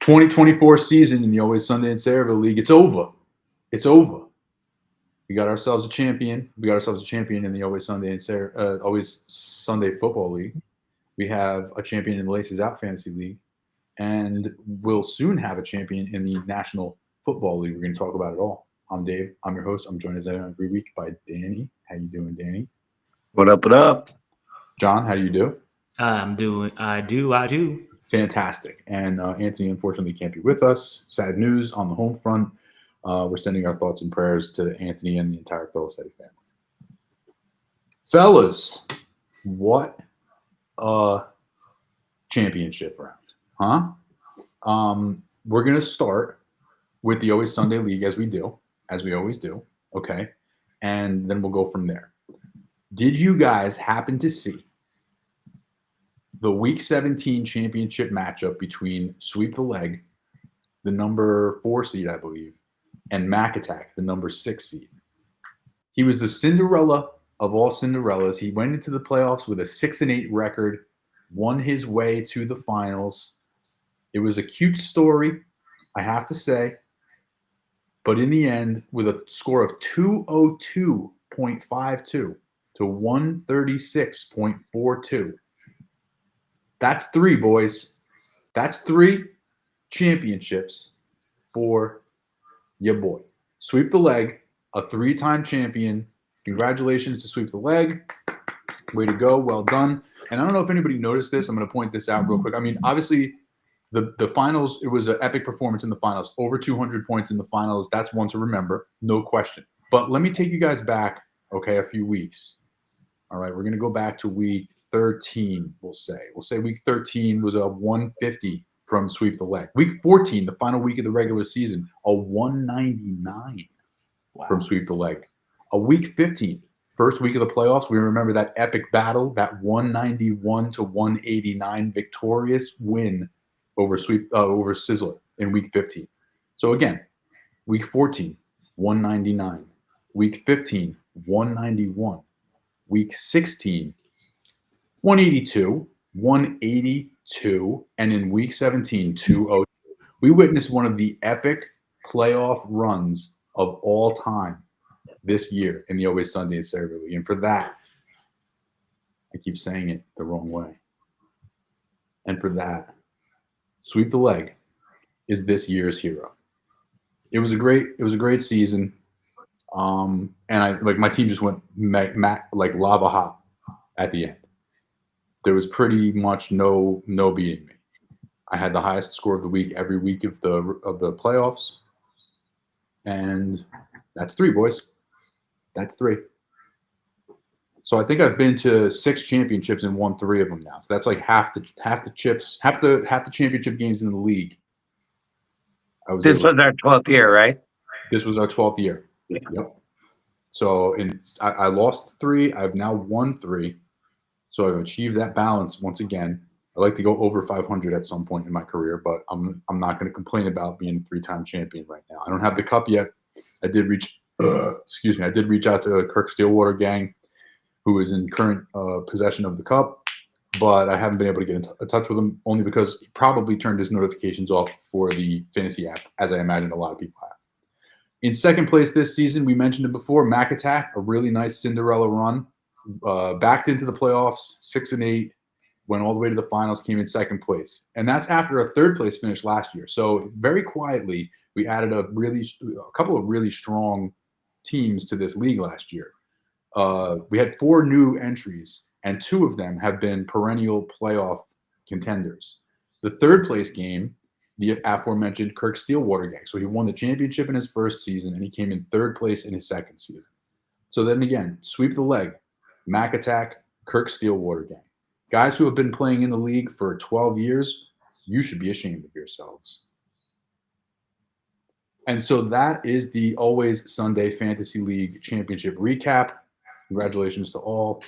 2024 season in the Always Sunday in Sayreville League. It's over. It's over. We got ourselves a champion. We got ourselves a champion in the Always Sunday Always Sunday Football League. We have a champion in the Laces Out Fantasy League, and we'll soon have a champion in the National Football League. We're going to talk about it all. I'm Dave. I'm your host. I'm joined as every week by Danny. How you doing, Danny? What up? What up? John, how do you do? I do. Fantastic. And Anthony, unfortunately, can't be with us. Sad news on the home front. We're sending our thoughts and prayers to Anthony and the entire Felicetti family. Fellas, what a championship round, huh? We're going to start with the Always Sunday League as we always do, okay? And then we'll go from there. Did you guys happen to see the Week 17 championship matchup between Sweep the Leg, the number 4 seed, I believe, and Mac Attack, the number 6 seed? He was the Cinderella of all Cinderellas. He went into the playoffs with a 6-8 record, won his way to the finals. It was a cute story, I have to say. But in the end, with a score of 202.52 to 136.42, that's 3, boys. That's 3 championships for your boy. Sweep the Leg, a 3-time champion. Congratulations to Sweep the Leg. Way to go. Well done. And I don't know if anybody noticed this. I'm going to point this out real quick. I mean, obviously, the finals, it was an epic performance in the finals. Over 200 points in the finals. That's one to remember. No question. But let me take you guys back, okay, a few weeks. All right, we're going to go back to week 13, we'll say. We'll say week 13 was a 150 from Sweep the Leg. Week 14, the final week of the regular season, a 199 from Sweep the Leg. A week 15, first week of the playoffs, we remember that epic battle, that 191 to 189 victorious win over Sizzler in week 15. So again, week 14, 199. Week 15, 191. Week 16, 182, 182, and in week 17, 202. We witnessed one of the epic playoff runs of all time this year in the Always Sunday in Sayreville League. And for that, I keep saying it the wrong way. And for that, Sweep the Leg is this year's hero. It was a great season. And my team just went like lava hot at the end. There was pretty much no beating me. I had the highest score of the week every week of the playoffs, and that's 3, boys. That's 3. So I think I've been to 6 championships and won 3 of them now. So that's like half the championship games in the league. This was our 12th year, right? This was our 12th year. Yeah. Yep. So I lost 3. I've now won 3. So I've achieved that balance once again. I like to go over 500 at some point in my career, but I'm not going to complain about being a 3-time champion right now. I don't have the cup yet. I did reach out to Kirk Stillwater gang, who is in current possession of the cup, but I haven't been able to get in touch with him, only because he probably turned his notifications off for the fantasy app, as I imagine a lot of people have. In second place this season, we mentioned it before, Mac Attack, a really nice Cinderella run. Backed into the playoffs, 6-8, went all the way to the finals, came in second place. And that's after a third place finish last year. So very quietly, we added a couple of really strong teams to this league last year. We had 4 new entries, and 2 of them have been perennial playoff contenders. The third place game, the aforementioned Kirk Stillwater gang. So he won the championship in his first season, and he came in third place in his second season. So then again, Sweep the Leg, Mac Attack, Kirk Stillwater gang. Guys who have been playing in the league for 12 years, you should be ashamed of yourselves. And so that is the Always Sunday Fantasy League Championship recap. Congratulations to all.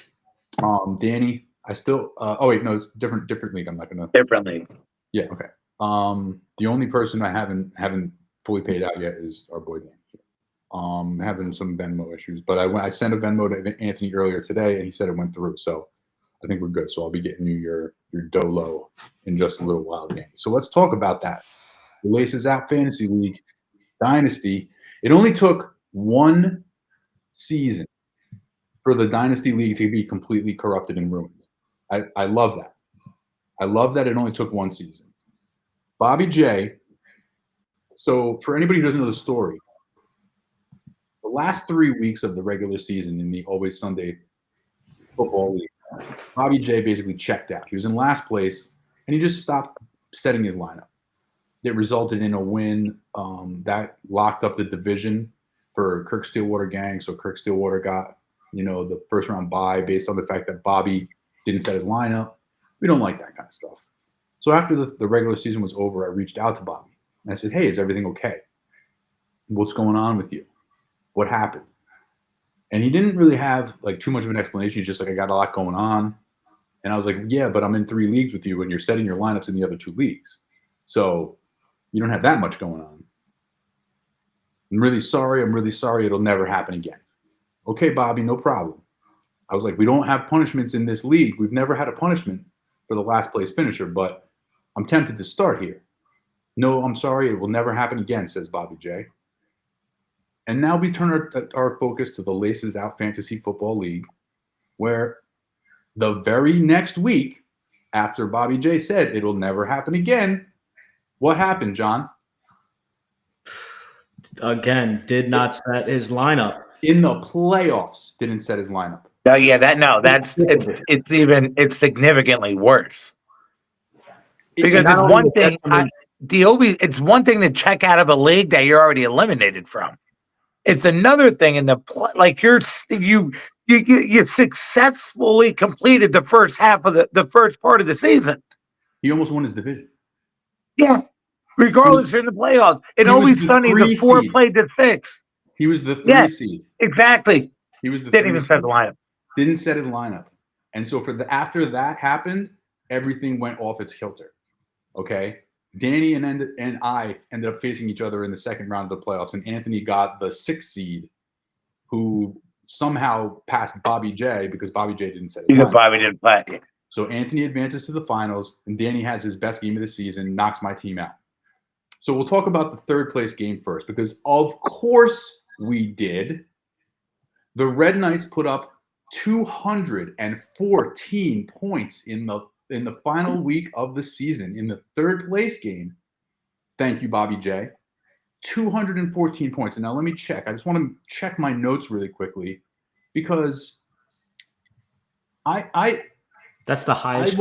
Danny, I still it's different league. I'm not gonna Different league. Yeah, okay. The only person I haven't fully paid out yet is our boy Danny. Having some Venmo issues, but I sent a Venmo to Anthony earlier today, and he said it went through. So I think we're good. So I'll be getting you your Dolo in just a little while, Danny. So let's talk about that. the Laces Out Fantasy League Dynasty. It only took one season for the Dynasty League to be completely corrupted and ruined. I love that. I love that it only took one season. Bobby J. So for anybody who doesn't know the story, the last 3 weeks of the regular season in the Always Sunday Football League, Bobby J basically checked out. He was in last place, and he just stopped setting his lineup. It resulted in a win that locked up the division for Kirk Stillwater gang. So Kirk Stillwater got, the first round bye based on the fact that Bobby didn't set his lineup. We don't like that kind of stuff. So after the regular season was over, I reached out to Bobby and I said, "Hey, is everything okay? What's going on with you? What happened?" And he didn't really have like too much of an explanation. He's just like, "I got a lot going on." And I was like, "Yeah, but I'm in 3 leagues with you and you're setting your lineups in the other 2 leagues. So you don't have that much going on. I'm really sorry. It'll never happen again." "Okay, Bobby, no problem." I was like, "We don't have punishments in this league. We've never had a punishment for the last place finisher, but I'm tempted to start here." "No, I'm sorry. It will never happen again," says Bobby J. And now we turn our focus to the Laces Out Fantasy Football League, where the very next week after Bobby J said it'll never happen again, what happened, John? Again, did not set his lineup. In the playoffs, didn't set his lineup. Oh yeah, it's significantly worse. Because it's one thing it's one thing to check out of a league that you're already eliminated from. It's another thing in you successfully completed the first half of the first part of the season. He almost won his division. Yeah. Regardless in the playoffs. It Always Sunny, the 4 played to 6. He was the 3 seed. Exactly. He was the didn't even set the lineup. Didn't set his lineup. And so after that happened, everything went off its kilter. Okay. Danny and I ended up facing each other in the second round of the playoffs, and Anthony got the 6th seed, who somehow passed Bobby J because Bobby J didn't set his lineup. Bobby didn't play. So Anthony advances to the finals, and Danny has his best game of the season, knocks my team out. So we'll talk about the 3rd place game first, because of course we did. The Red Knights put up 214 points in the final week of the season in the 3rd place game. Thank you, Bobby J. 214 points. And now let me check. I just want to check my notes really quickly, because that's the highest. It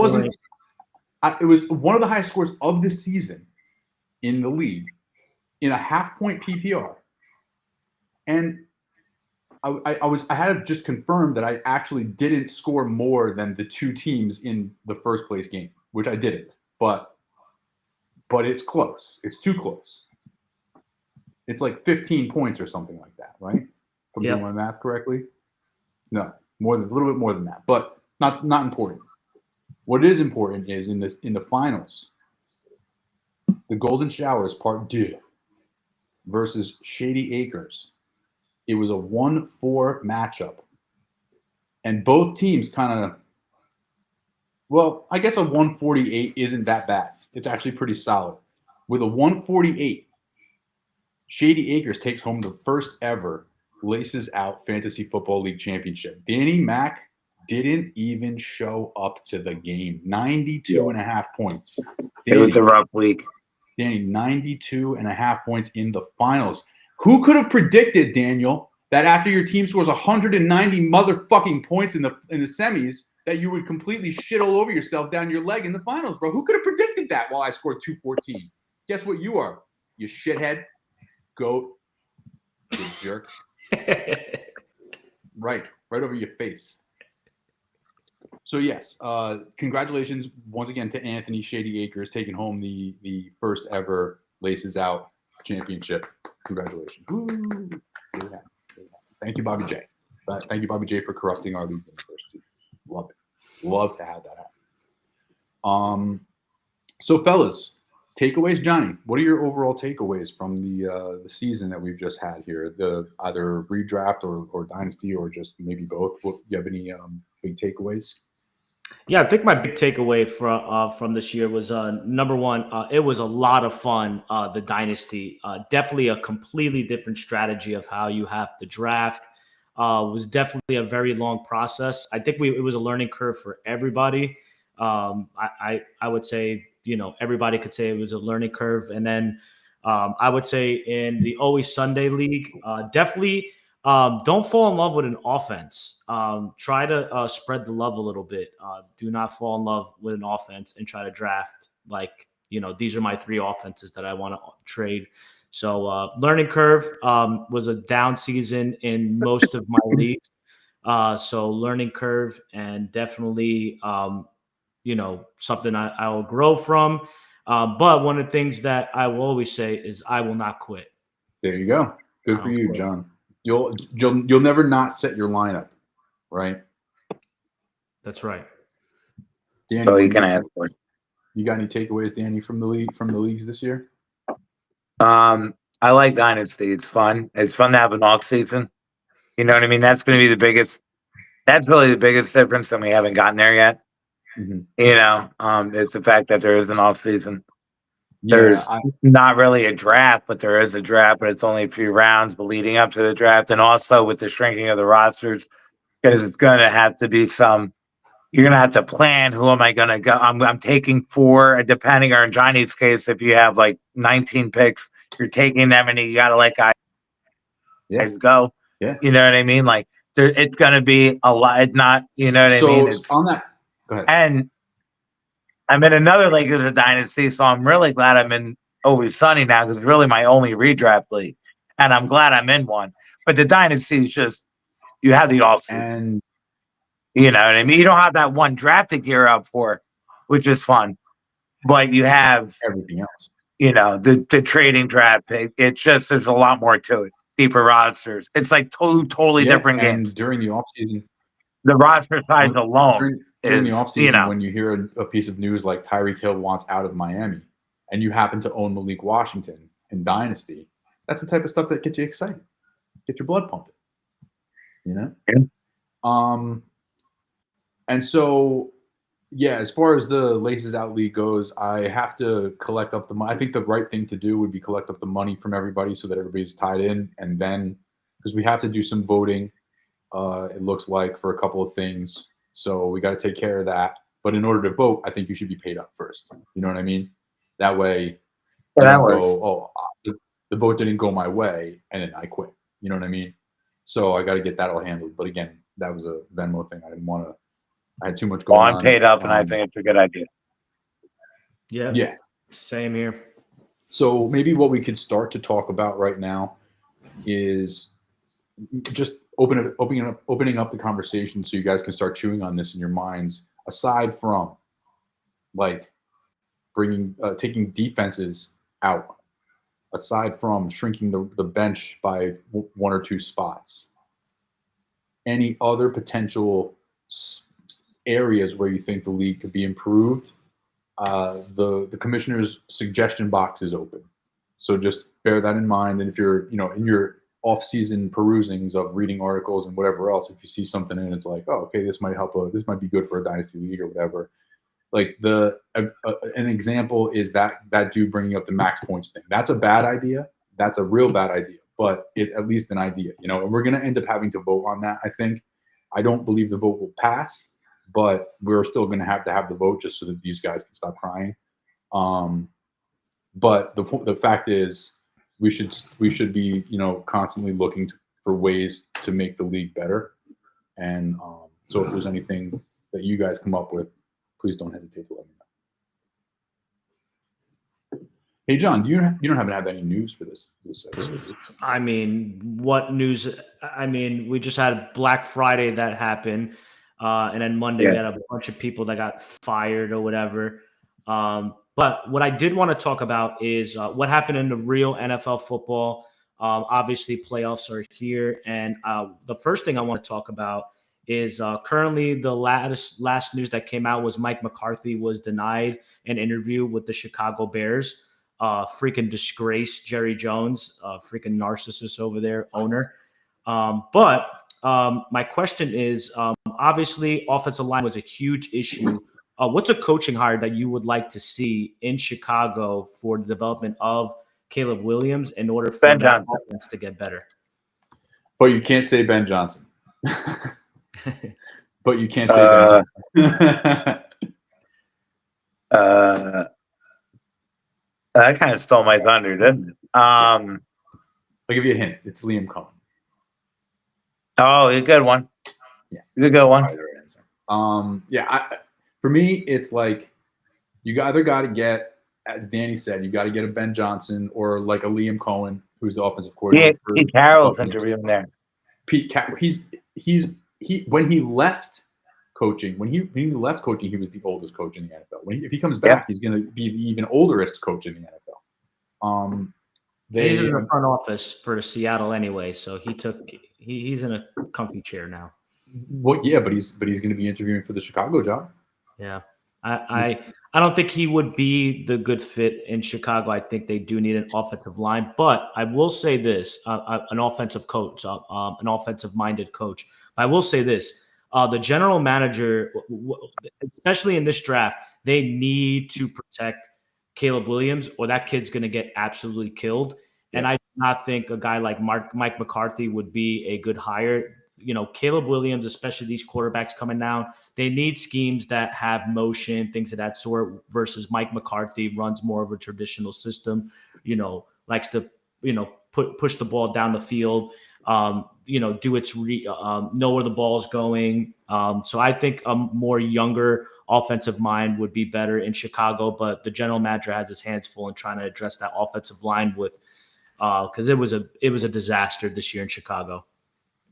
was one of the highest scores of the season in the league in a half-point PPR. And I had to just confirm that I actually didn't score more than the 2 teams in the 1st place game, which I didn't. But it's close. It's too close. It's like 15 points or something like that, right? If I'm doing my math correctly. No, a little bit more than that, but not important. What is important is in the finals, the Golden Showers Part 2 versus Shady Acres. It was a 1-4 matchup. And both teams kind of, I guess a 148 isn't that bad. It's actually pretty solid. With a 148, Shady Acres takes home the first ever Laces Out Fantasy Football League Championship. Danny Mac didn't even show up to the game. 92.5 points. It was a rough week. Danny, 92.5 points in the finals. Who could have predicted, Daniel, that after your team scores 190 motherfucking points in the semis, that you would completely shit all over yourself down your leg in the finals, bro? Who could have predicted that while I scored 214? Guess what you are, you shithead, goat, you jerk. Right over your face. So yes, congratulations once again to Anthony Shady Acres taking home the first ever Laces Out championship. Congratulations. Woo. Thank you, Bobby J. Thank you, Bobby J, for corrupting our league in the first 2. Love it. Love to have that happen. So fellas, takeaways, Johnny. What are your overall takeaways from the season that we've just had here? The either redraft or dynasty, or just maybe both. Do you have any big takeaways? Yeah, I think my big takeaway from this year was number one, it was a lot of fun. The dynasty, definitely a completely different strategy of how you have to draft. Was definitely a very long process. I think it was a learning curve for everybody. I would say everybody could say it was a learning curve, and then I would say in the Always Sunday League, definitely. Don't fall in love with an offense. Try to spread the love a little bit. Do not fall in love with an offense and try to draft like, these are my three offenses that I want to trade. So learning curve was a down season in most of my leagues. So learning curve and definitely, something I will grow from. But one of the things that I will always say is I will not quit. There you go. Good for you, John. You'll never not set your lineup, right? That's right. Danny, So you can ask for it. You got any takeaways, Danny, from the leagues this year? I like Dynasty. It's fun. It's fun to have an off season. You know what I mean? That's going to be the biggest. That's really the biggest difference, and we haven't gotten there yet. Mm-hmm. It's the fact that there is an off season. Yeah, There's not really a draft, but there is a draft, but it's only a few rounds. But leading up to the draft, and also with the shrinking of the rosters, because it's going to have to be you're going to have to plan. Who am I going to go? I'm taking 4, depending on Johnny's case. If you have like 19 picks, you're taking them, and you got to let guys go. Yeah. You know what I mean? Like it's going to be a lot. It's not. You know what I mean? It's on that. Go ahead. And I'm in another league as a dynasty, so I'm really glad I'm in Always Sunny now because it's really my only redraft league, and I'm glad I'm in one. But the dynasty is just you have the offseason, and you know what I mean. You don't have that one draft to gear up for, which is fun, but you have everything else. The trading draft pick. It's just there's a lot more to it. Deeper rosters. It's like totally different games. And during the offseason, the roster size alone. During the offseason, when you hear a piece of news like Tyreek Hill wants out of Miami and you happen to own Malik Washington in Dynasty, that's the type of stuff that gets you excited, get your blood pumping, Yeah. And so, as far as the Laces Out League goes, I have to collect up the money. I think the right thing to do would be collect up the money from everybody so that everybody's tied in. And then, because we have to do some voting, it looks like, for a couple of things. So we got to take care of that. But in order to vote, I think you should be paid up first. You know what I mean? That way, the vote didn't go my way, and then I quit. You know what I mean? So I got to get that all handled. But again, that was a Venmo thing. I didn't want to. I had too much going on. I'm paid up, and I think it's a good idea. Yeah. Same here. So maybe what we could start to talk about right now is just opening up the conversation so you guys can start chewing on this in your minds. Aside from like taking defenses out, aside from shrinking the bench by 1 or 2 spots, any other potential areas where you think the league could be improved? The commissioner's suggestion box is open, so just bear that in mind. And if you're in your off-season perusings of reading articles and whatever else, if you see something and it's like, oh, okay, this might this might be good for a dynasty league or whatever. Like an example is that dude bringing up the max points thing. That's a bad idea. That's a real bad idea, but it's at least an idea, and we're going to end up having to vote on that. I don't believe the vote will pass, but we're still going to have the vote just so that these guys can stop crying. But the fact is, we should be constantly looking for ways to make the league better. And so if there's anything that you guys come up with, please don't hesitate to let me know. Hey John, you don't happen to have any news for this episode? I mean, what news? I mean, we just had Black Friday that happened. And then Monday we had a bunch of people that got fired or whatever. But what I did want to talk about is what happened in the real NFL football. Obviously, playoffs are here. And the first thing I want to talk about is currently the last news that came out was Mike McCarthy was denied an interview with the Chicago Bears. Freaking disgrace, Jerry Jones, freaking narcissist over there, owner. But my question is, Obviously, offensive line was a huge issue. What's a coaching hire that you would like to see in Chicago for the development of Caleb Williams in order for Ben that Johnson. offense to get better? But you can't say Ben Johnson. But you can't say Ben Johnson. That kind of stole my thunder, didn't it? I'll give you a hint. It's Liam Cohen. Oh, a good one. Yeah, a good one. Probably the right answer. For me, it's like you either got to get, as Danny said, you got to get a Ben Johnson or like a Liam Cohen, who's the offensive coordinator. Yeah, Pete Carroll's interviewing there. Pete Carroll. When he left coaching, when he left coaching, he was the oldest coach in the NFL. If he comes back, he's going to be the even olderest coach in the NFL. He's in the front office for Seattle anyway, so he's in a comfy chair now. Well, yeah, but he's going to be interviewing for the Chicago job. Yeah, I don't think he would be the good fit in Chicago. I think they do need an offensive line, but I will say this: an offensive coach, an offensive-minded coach. I will say this: the general manager, especially in this draft, they need to protect Caleb Williams, or that kid's going to get absolutely killed. Yeah. And I do not think a guy like Mike McCarthy would be a good hire. Caleb Williams, especially these quarterbacks coming down, they need schemes that have motion, things of that sort, versus Mike McCarthy runs more of a traditional system, likes to, push the ball down the field, do its know where the ball's going. So I think a more younger offensive mind would be better in Chicago, but the general manager has his hands full in trying to address that offensive line with, because it was a disaster this year in Chicago.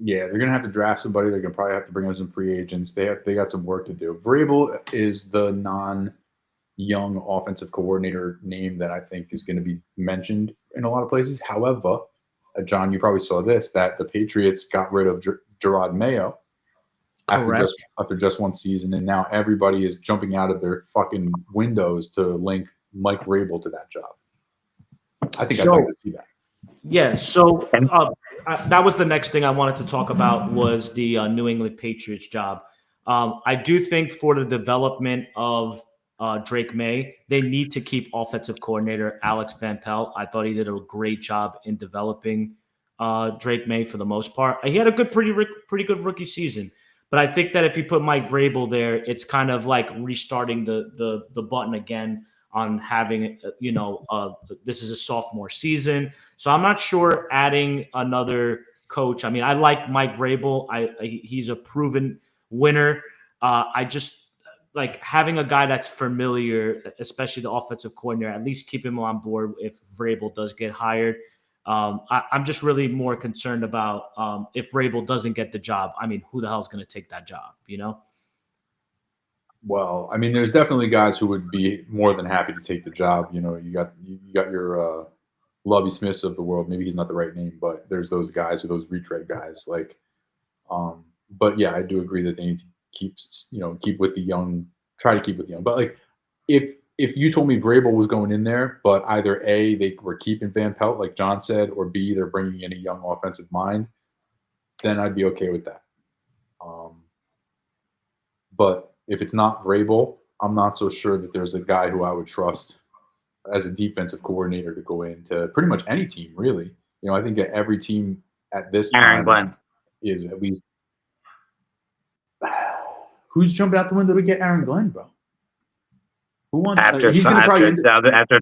Yeah, they're gonna have to draft somebody. They're gonna probably have to bring in some free agents. They got some work to do. Vrabel is the non-young offensive coordinator name that I think is going to be mentioned in a lot of places. However, John, you probably saw this, that the Patriots got rid of Gerard Mayo after just one season, and now everybody is jumping out of their fucking windows to link Mike Vrabel to that job. I think I'd like to see that. Yeah, so that was the next thing I wanted to talk about was the New England Patriots job. I do think for the development of Drake May, they need to keep offensive coordinator Alex Van Pelt. I thought he did a great job in developing Drake May for the most part. He had a pretty good rookie season. But I think that if you put Mike Vrabel there, it's kind of like restarting the button again on having, this is a sophomore season. So I'm not sure adding another coach. I mean, I like Mike Vrabel. He's a proven winner. I just like having a guy that's familiar, especially the offensive coordinator, at least keep him on board if Vrabel does get hired. I'm just really more concerned about if Vrabel doesn't get the job. I mean, who the hell is going to take that job, Well, I mean, there's definitely guys who would be more than happy to take the job. You got your Lovie Smiths of the world. Maybe he's not the right name, but there's those guys or those retread guys. Like, but yeah, I do agree that they need to keep with the young. Try to keep with the young. But like, if you told me Vrabel was going in there, but either A, they were keeping Van Pelt, like John said, or B, they're bringing in a young offensive mind, then I'd be okay with that. But if it's not Vrabel, I'm not so sure that there's a guy who I would trust as a defensive coordinator to go into pretty much any team, really. I think that every team at this time is at least. Who's jumping out the window to get Aaron Glenn, bro? Who wants after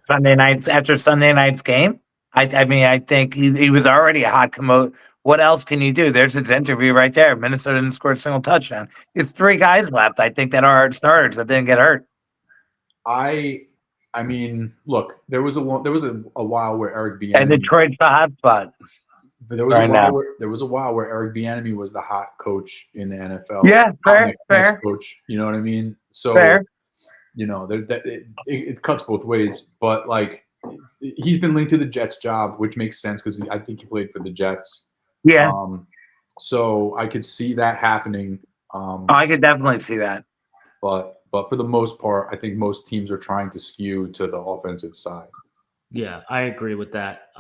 Sunday night's game? I mean, I think he was already a hot commode. What else can you do? There's his interview right there. Minnesota didn't score a single touchdown. There's 3 guys left, I think, that are starters that didn't get hurt. I mean, look, there was a while where Eric Bieniemy, and Detroit's the hot spot. There was a while where Eric Bieniemy was the hot coach in the NFL. Yeah, fair. Coach, you know what I mean? So, fair. It cuts both ways. But like, he's been linked to the Jets job, which makes sense because I think he played for the Jets. Yeah. So I could see that happening. I could definitely see that. But for the most part, I think most teams are trying to skew to the offensive side. Yeah, I agree with that.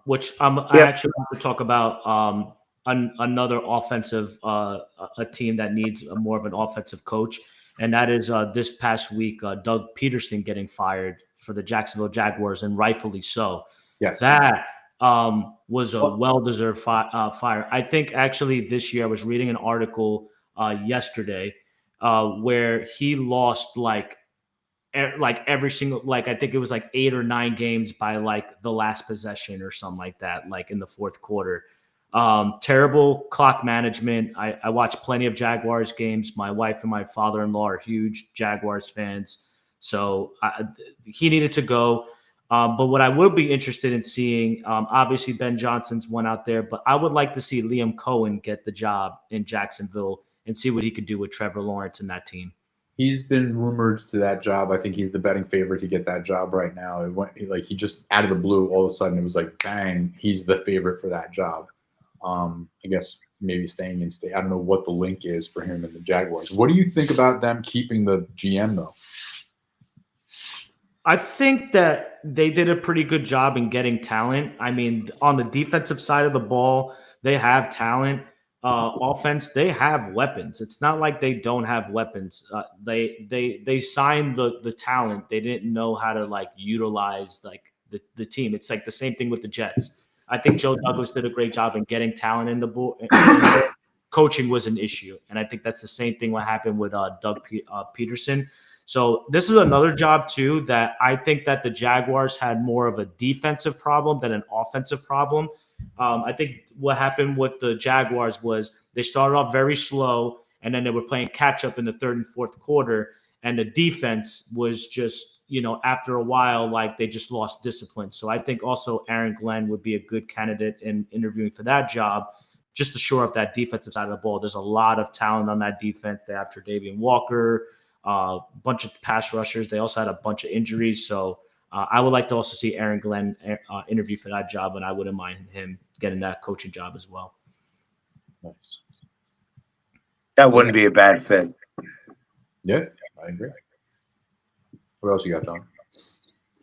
Which I actually want to talk about another offensive a team that needs more of an offensive coach, and that is this past week Doug Peterson getting fired for the Jacksonville Jaguars, and rightfully so. Yes. That was a well-deserved fire. I think actually this year I was reading an article yesterday where he lost like every single, like I think it was like 8 or 9 games by like the last possession or something like that, like in the fourth quarter. Terrible clock management. I watch plenty of Jaguars games. My wife and my father-in-law are huge Jaguars fans, so he needed to go. But what I would be interested in seeing, obviously Ben Johnson's one out there, but I would like to see Liam Cohen get the job in Jacksonville and see what he could do with Trevor Lawrence and that team. He's been rumored to that job. I think he's the betting favorite to get that job right now. It went like he just out of the blue, all of a sudden it was like, bang, he's the favorite for that job. I guess maybe staying in state. I don't know what the link is for him and the Jaguars. What do you think about them keeping the GM though? I think that they did a pretty good job in getting talent. I mean, on the defensive side of the ball, they have talent. Offense, they have weapons. It's not like they don't have weapons. They signed the talent. They didn't know how to like utilize like the team. It's like the same thing with the Jets. I think Joe Douglas did a great job in getting talent in the board. Coaching was an issue, and I think that's the same thing what happened with Doug Peterson. So this is another job too that I think that the Jaguars had more of a defensive problem than an offensive problem. I think what happened with the Jaguars was they started off very slow, and then they were playing catch up in the third and fourth quarter, and the defense was just, after a while, like they just lost discipline. So I think also Aaron Glenn would be a good candidate in interviewing for that job, just to shore up that defensive side of the ball. There's a lot of talent on that defense. They have Tre'Davious Walker, a bunch of pass rushers. They also had a bunch of injuries. So I would like to also see Aaron Glenn interview for that job, and I wouldn't mind him getting that coaching job as well. Nice. That wouldn't be a bad fit. Yeah, I agree. What else you got, John?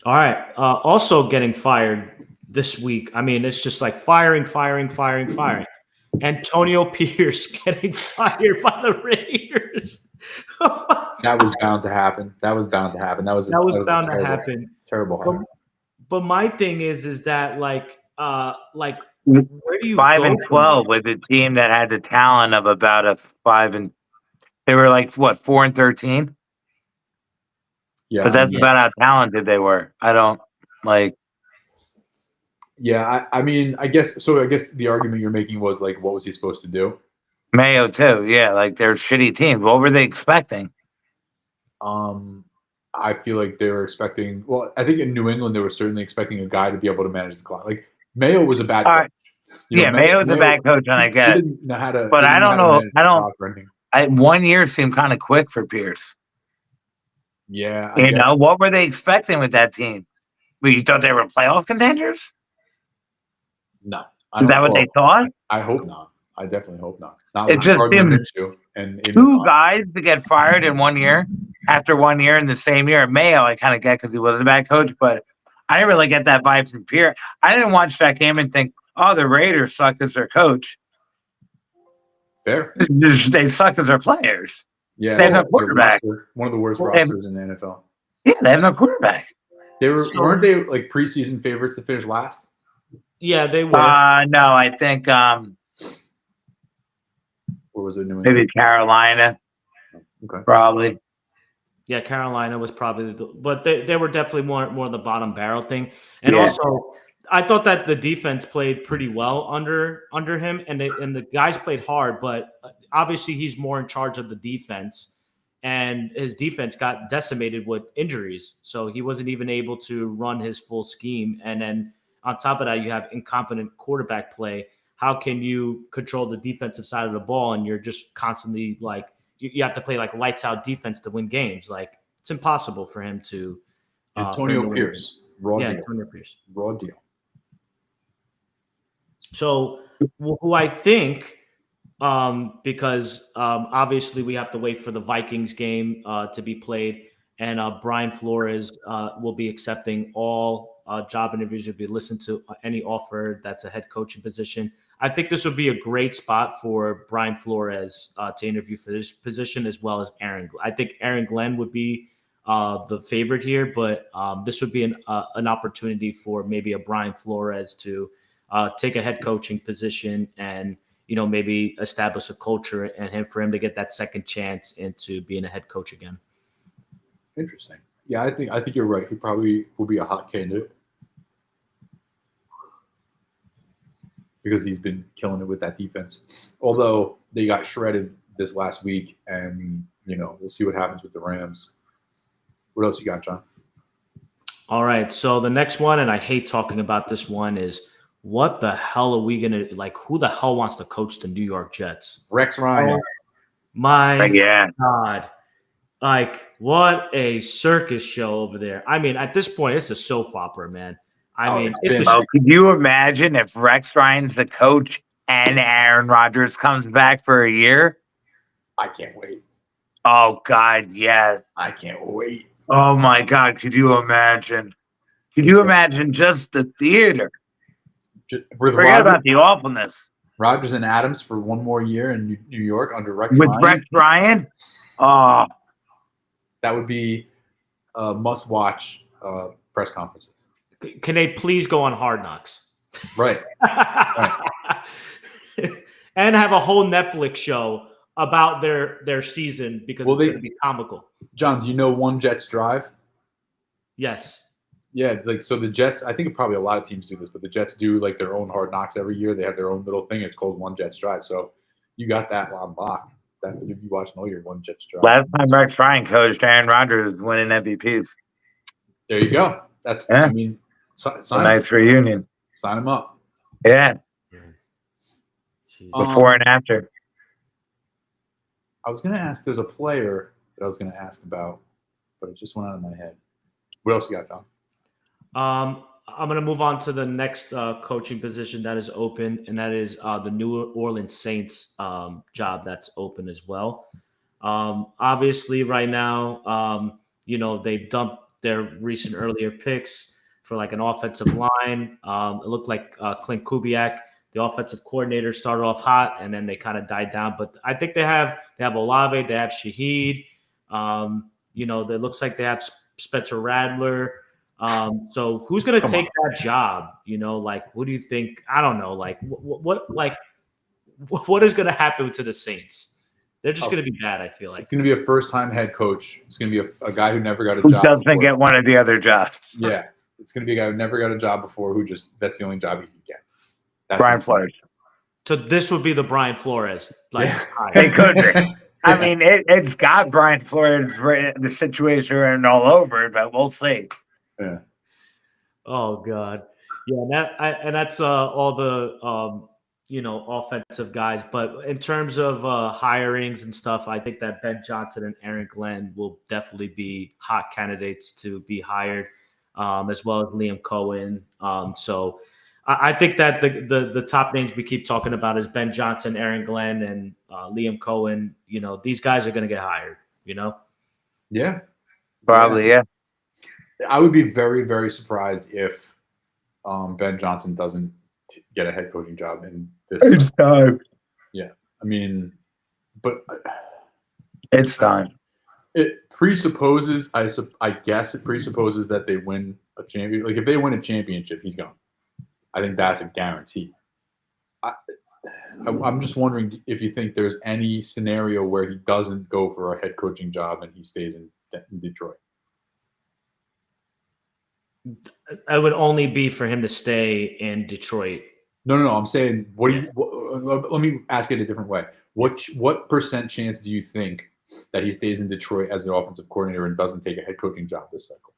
All right. Also getting fired this week. I mean, it's just like firing. Antonio Pierce getting fired by the Raiders. That was bound to happen. That was bound to happen. That was bound to happen. Terrible hire. But my thing is that like where do you 5-12 with a team that had the talent of about a 5 and they were like what 4-13. Yeah, but that's about how talented they were. I don't like. Yeah, I mean, I guess the argument you're making was like, what was he supposed to do? Mayo too. Yeah, like they're shitty teams. What were they expecting? I feel like they were expecting. Well, I think in New England they were certainly expecting a guy to be able to manage the clock. Like Mayo was a bad coach. Mayo's a bad coach, and I get. He didn't know how to. But I don't know. I don't. 1 year seemed kind of quick for Pierce. Yeah, I guess. What were they expecting with that team? You thought they were playoff contenders? No. Is that what they thought? I hope not. I definitely hope not. Not it just seemed two guys to get fired in 1 year. After 1 year in the same year, Mayo, I kind of get because he was a bad coach, but I didn't really get that vibe from Pierce. I didn't watch that game and think, oh, the Raiders suck as their coach. Fair. They suck as their players. Yeah, they have no quarterback. One of the worst rosters in the NFL. Yeah, they have no quarterback. They weren't they like preseason favorites to finish last? Yeah, they were. No, I think or was it New England? Maybe Carolina. Okay. Probably. Yeah, Carolina was probably but they were definitely more the bottom barrel thing. And also I thought that the defense played pretty well under him, and the guys played hard, but obviously he's more in charge of the defense, and his defense got decimated with injuries, so he wasn't even able to run his full scheme. And then on top of that, you have incompetent quarterback play. How can you control the defensive side of the ball, and you're just constantly like you have to play like lights out defense to win games? Like it's impossible for him to. Antonio Pierce, raw deal. Antonio Pierce, raw deal. So who I think, because obviously we have to wait for the Vikings game to be played, and Brian Flores will be accepting all job interviews. Will be listened to any offer that's a head coaching position. I think this would be a great spot for Brian Flores to interview for this position, as well as Aaron. I think Aaron Glenn would be the favorite here, but this would be an opportunity for maybe a Brian Flores to take a head coaching position and maybe establish a culture, and for him to get that second chance into being a head coach again. Interesting. Yeah, I think you're right. He probably will be a hot candidate because he's been killing it with that defense. Although they got shredded this last week, and we'll see what happens with the Rams. What else you got, John? All right. So the next one, and I hate talking about this one, is what the hell are we gonna who the hell wants to coach the New York Jets? Rex Ryan. Oh, my God. What a circus show over there. I mean, at this point, it's a soap opera, man. Could you imagine if Rex Ryan's the coach and Aaron Rodgers comes back for a year? I can't wait. Oh, God, yes. I can't wait. Oh, my God. Could you imagine? Could you imagine just the theater? Forget about the awfulness. Rodgers and Adams for one more year in New York under Rex With Ryan. Rex Ryan? Oh. That would be must-watch press conferences. Can they please go on Hard Knocks? Right. And have a whole Netflix show about their season, because it's going to be comical. John, do you know One Jets Drive? Yes. Yeah, so the Jets, I think probably a lot of teams do this, but the Jets do their own Hard Knocks every year. They have their own little thing. It's called One Jets Drive. So you got that on lock. That you'll be watching all your One Jets Drive. Last time Rex Ryan coached, Aaron Rodgers winning MVPs. There you go. That's I mean, a nice reunion. Sign him up. Yeah. Before and after. I was going to ask. There's a player that I was going to ask about, but it just went out of my head. What else you got, John? I'm going to move on to the next coaching position that is open, and that is the New Orleans Saints job that's open as well. Obviously, right now, they've dumped their recent earlier picks for an offensive line. It looked like Clint Kubiak, the offensive coordinator, started off hot, and then they kind of died down. But I think they have Olave, they have Shaheed. It looks like they have Spencer Rattler. So who's going to take that job? What do you think? I don't know. What is going to happen to the Saints? They're just going to be bad, I feel like. It's going to be a first-time head coach. It's going to be a guy who never got a job. Who doesn't before. Get one of the other jobs. Yeah. It's going to be a guy who never got a job before, that's the only job he could get. That's Brian Flores. So this would be the Brian Flores. It could be. I mean, it's got Brian Flores the situation written all over it, but we'll see. Yeah. Oh God. Yeah, that's all the offensive guys. But in terms of hirings and stuff, I think that Ben Johnson and Aaron Glenn will definitely be hot candidates to be hired, as well as Liam Cohen. So I think that the top names we keep talking about is Ben Johnson, Aaron Glenn, and Liam Cohen. These guys are going to get hired. Yeah. Probably, yeah. I would be very, very surprised if Ben Johnson doesn't get a head coaching job in this. It's time. Yeah. I mean, but it's time. It presupposes, I guess it presupposes that they win a champion. If they win a championship, he's gone. I think that's a guarantee. I'm just wondering if you think there's any scenario where he doesn't go for a head coaching job and he stays in Detroit. It would only be for him to stay in Detroit. No. I'm saying, let me ask it a different way. What percent chance do you think that he stays in Detroit as an offensive coordinator and doesn't take a head coaching job this cycle?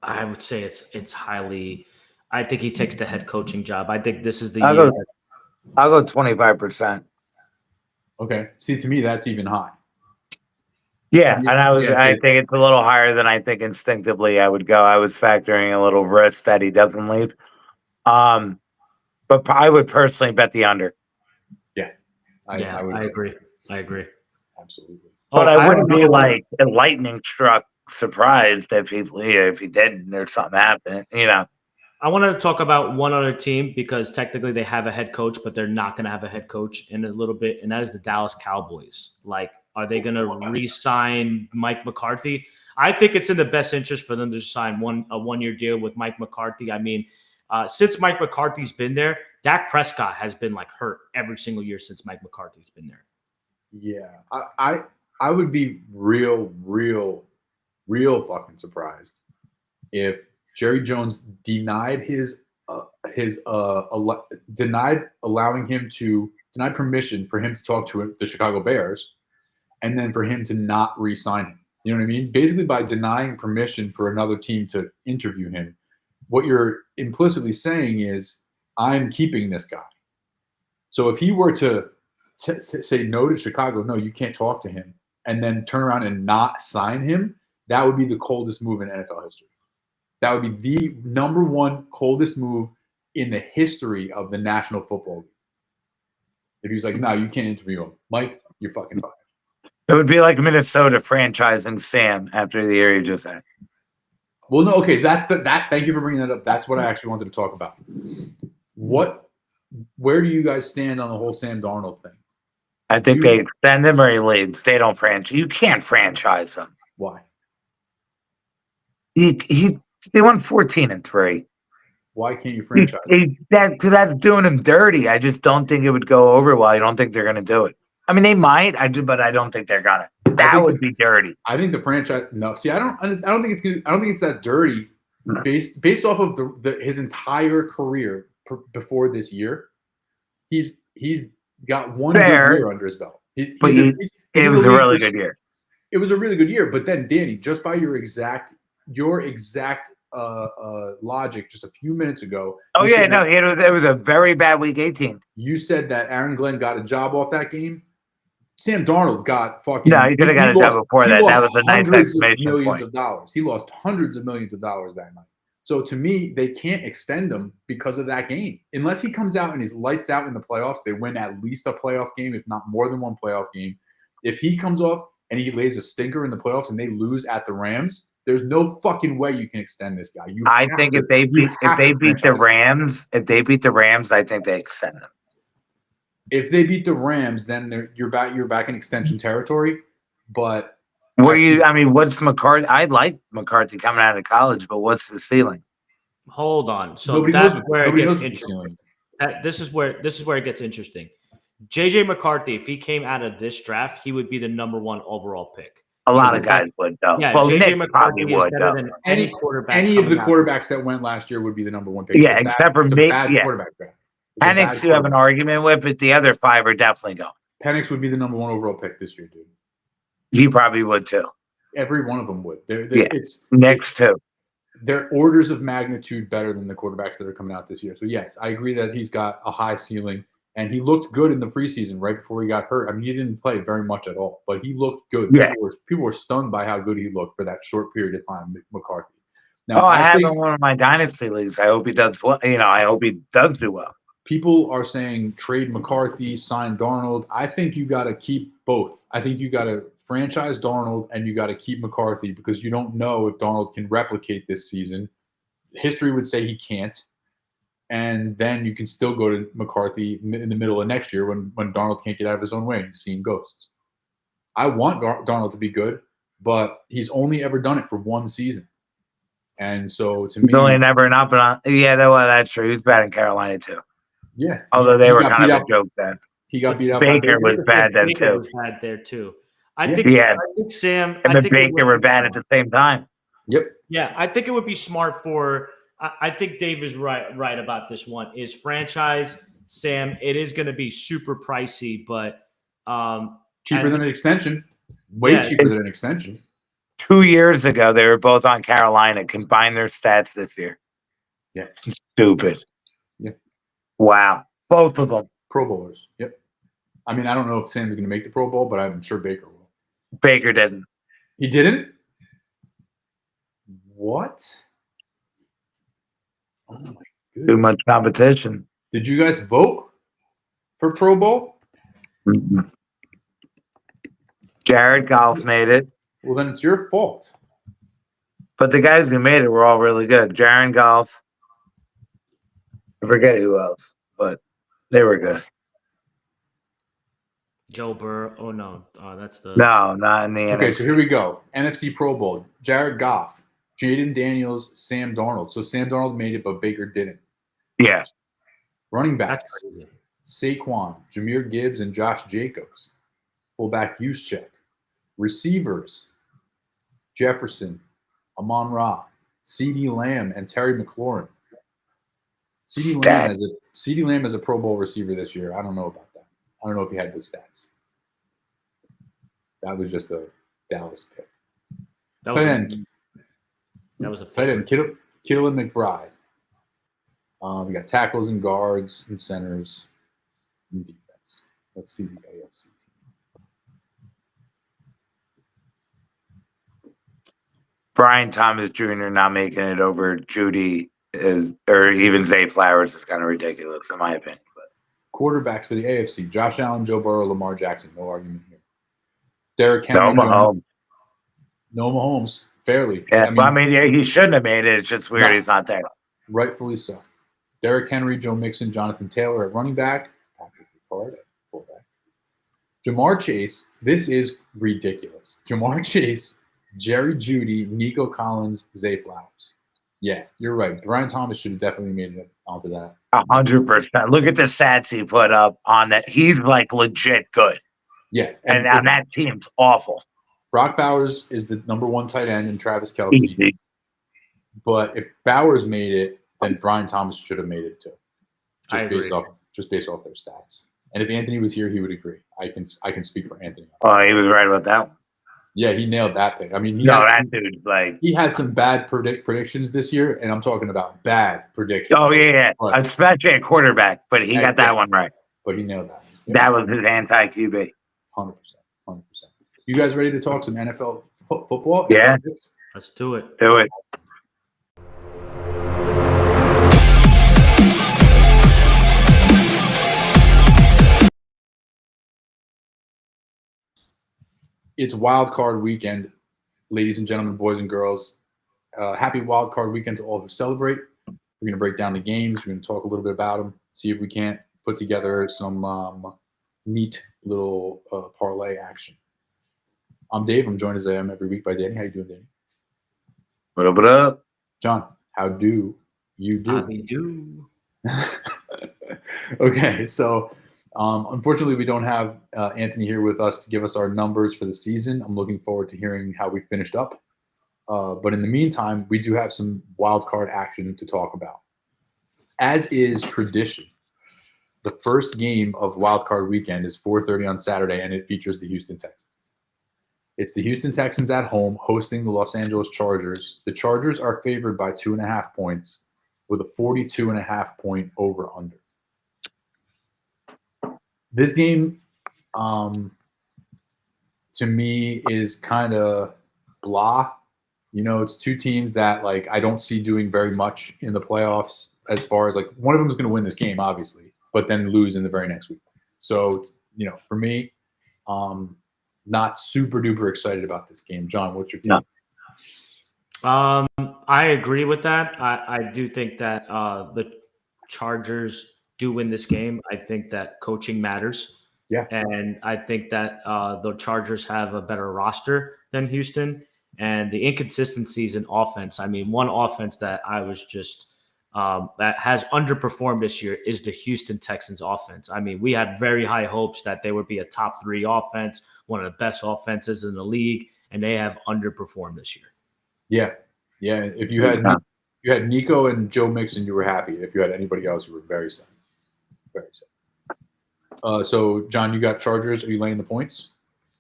I would say it's highly. I think he takes the head coaching job. I think this is the year. I'll go 25%. Okay. See, to me, that's even high. Yeah, and I think it's a little higher than I think instinctively I would go. I was factoring a little risk that he doesn't leave. But I would personally bet the under. Yeah. I agree. Absolutely. But I wouldn't be a lightning struck surprised if he did or something happened, I wanted to talk about one other team because technically they have a head coach, but they're not going to have a head coach in a little bit, and that is the Dallas Cowboys. Like, are they going to re-sign Mike McCarthy? I think it's in the best interest for them to sign a 1-year deal with Mike McCarthy. I mean, since Mike McCarthy's been there, Dak Prescott has been like hurt every single year since Mike McCarthy's been there. Yeah, I would be real fucking surprised if Jerry Jones denied denied permission for him to talk to the Chicago Bears, and then for him to not re-sign him. You know what I mean? Basically, by denying permission for another team to interview him, what you're implicitly saying is, I'm keeping this guy. So if he were to say no to Chicago, no, you can't talk to him, and then turn around and not sign him, that would be the coldest move in NFL history. That would be the number one coldest move in the history of the National Football League. If he's like, no, you can't interview him. Mike, you're fucking fired. It would be like Minnesota franchising Sam after the year you just had. Well, no, okay, thank you for bringing that up. That's what I actually wanted to talk about. Where do you guys stand on the whole Sam Darnold thing? I think they extend him or he leaves. They don't franchise. You can't franchise him. Why? He won 14-3. Why can't you franchise him? That's doing him dirty. I just don't think it would go over well. I don't think they're going to do it. I mean, they might. But I don't think they're gonna. That would be dirty. I think the franchise. No, see, I don't think it's good. I don't think it's that dirty. Based off of his entire career before this year, he's got one good year under his belt. It was a really good year. It was a really good year, but then Danny, just by your exact logic just a few minutes ago. Oh yeah, no, it was a very bad week 18. You said that Aaron Glenn got a job off that game. Sam Darnold got fucking. No, he could have got a job before that. That was a nice exclamation millions point. of dollars. He lost hundreds of millions of dollars that night. So to me, they can't extend him because of that game. Unless he comes out and he's lights out in the playoffs, they win at least a playoff game, if not more than one playoff game. If he comes off and he lays a stinker in the playoffs and they lose at the Rams, there's no fucking way you can extend this guy. I think if they beat the Rams, I think they extend him. If they beat the Rams, then you're back in extension territory. But what's McCarthy? I like McCarthy coming out of college, but what's the ceiling? Hold on. So that's where it gets interesting. This is where it gets interesting. JJ McCarthy, if he came out of this draft, he would be the number 1 overall pick. A lot of guys would, though. Yeah, JJ McCarthy is better than any quarterback. Any of the quarterbacks that went last year would be the number 1 pick. Yeah, except for me. Bad quarterback draft. Penix, you have an argument with, but the other 5 are definitely going. Penix would be the number 1 overall pick this year, dude. He probably would too. Every one of them would. It's next to. They're orders of magnitude better than the quarterbacks that are coming out this year. So yes, I agree that he's got a high ceiling, and he looked good in the preseason right before he got hurt. I mean, he didn't play very much at all, but he looked good. Yeah. People were stunned by how good he looked for that short period of time, McCarthy. Now, I have him in one of my dynasty leagues. I hope he does well. I hope he does do well. People are saying trade McCarthy, sign Darnold. I think you got to keep both. I think you got to franchise Darnold and you got to keep McCarthy because you don't know if Darnold can replicate this season. History would say he can't. And then you can still go to McCarthy in the middle of next year when Darnold can't get out of his own way and he's seeing ghosts. I want Darnold to be good, but he's only ever done it for one season. And so to me, he's only never not been on. Yeah, that's true. He was bad in Carolina too. Yeah, although they were kind of a joke then. He got beat out. Baker was bad then too. Was bad there too. I think Sam and Baker were bad at the same time. Yep. Yeah, I think it would be smart for. I think Dave is right about this one. Is franchise Sam? It is going to be super pricey, but cheaper than an extension. Way cheaper than an extension. 2 years ago, they were both on Carolina. Combine their stats this year. Yeah. Stupid. Yeah. Wow. Both of them. Pro Bowlers. Yep. I mean, I don't know if Sam's going to make the Pro Bowl, but I'm sure Baker will. Baker didn't. He didn't? What? Oh my goodness. Too much competition. Did you guys vote for Pro Bowl? Mm-hmm. Jared Goff made it. Well, then it's your fault. But the guys who made it were all really good. Jared Goff, I forget who else, but they were good. Joe Burrow. Oh no, that's the No, not in the Okay, NFC. so here we go. NFC Pro Bowl. Jared Goff, Jaden Daniels, Sam Darnold. So Sam Darnold made it, but Baker didn't. Yeah. Running that's backs, crazy. Saquon, Jameer Gibbs, and Josh Jacobs. Fullback Juszczyk. Receivers, Jefferson, Amon Ra, CeeDee Lamb, and Terry McLaurin. CeeDee Lamb as a Pro Bowl receiver this year. I don't know about that. I don't know if he had good stats. That was just a Dallas pick. That Tight was end. That was a Tight end, favorite. Kittle and McBride. We got tackles and guards and centers and defense. Let's see the AFC team. Brian Thomas Jr. not making it over Judy or even Zay Flowers is kind of ridiculous in my opinion. But Quarterbacks for the AFC: Josh Allen, Joe Burrow, Lamar Jackson. No argument here. Derrick no Henry, Mahomes. No Mahomes. Fairly. Yeah, yeah, he shouldn't have made it. It's just weird he's not there. Rightfully so. Derrick Henry, Joe Mixon, Jonathan Taylor at running back, Patrick Ricard at fullback. Jamar Chase, this is ridiculous. Jamar Chase, Jerry Jeudy, Nico Collins, Zay Flowers. Yeah, you're right. Brian Thomas should have definitely made it onto that. 100%. Look at the stats he put up on that. He's like legit good. Yeah. And that team's awful. Brock Bowers is the number one tight end, and Travis Kelce. Easy. But if Bowers made it, then Brian Thomas should have made it too. Based off their stats. And if Anthony was here, he would agree. I can speak for Anthony. Oh, he was right about that one. Yeah, he nailed that pick. I mean, he had some bad predictions this year, and I'm talking about bad predictions. Oh yeah, especially at quarterback, but he got that one right. But he nailed that. Yeah. That was his anti-QB. 100%. You guys ready to talk some NFL football? Yeah, let's do it. Do it. It's wild card weekend, ladies and gentlemen, boys and girls. Happy wild card weekend to all who celebrate. We're going to break down the games. We're going to talk a little bit about them, see if we can't put together some neat little parlay action. I'm Dave. I'm joined as I am every week by Danny. How you doing, Danny? What up? John, how do you do? How do you do? Okay, so unfortunately, we don't have Anthony here with us to give us our numbers for the season. I'm looking forward to hearing how we finished up. But in the meantime, we do have some wild card action to talk about. As is tradition, the first game of wild card weekend is 4:30 on Saturday, and it features the Houston Texans. It's the Houston Texans at home hosting the Los Angeles Chargers. The Chargers are favored by 2.5 points with a 42.5 point over-under. This game, to me, is kind of blah. You know, it's two teams that I don't see doing very much in the playoffs. As far as one of them is going to win this game, obviously, but then lose in the very next week. So, for me, not super duper excited about this game. John, what's your team? I agree with that. I do think that the Chargers do win this game. I think that coaching matters. Yeah. And I think that the Chargers have a better roster than Houston. And the inconsistencies in offense. I mean, one offense that I was just that has underperformed this year is the Houston Texans offense. I mean, we had very high hopes that they would be a top 3 offense, one of the best offenses in the league, and they have underperformed this year. Yeah. If you had Nico and Joe Mixon, you were happy. If you had anybody else, you were very sad. Very sad. So, John, you got Chargers. Are you laying the points?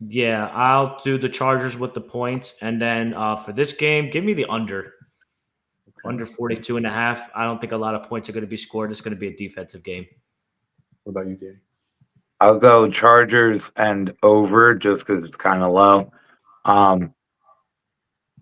Yeah, I'll do the Chargers with the points. And then for this game, give me the under. Okay. Under 42.5. I don't think a lot of points are going to be scored. It's going to be a defensive game. What about you, Danny? I'll go Chargers and over just because it's kind of low.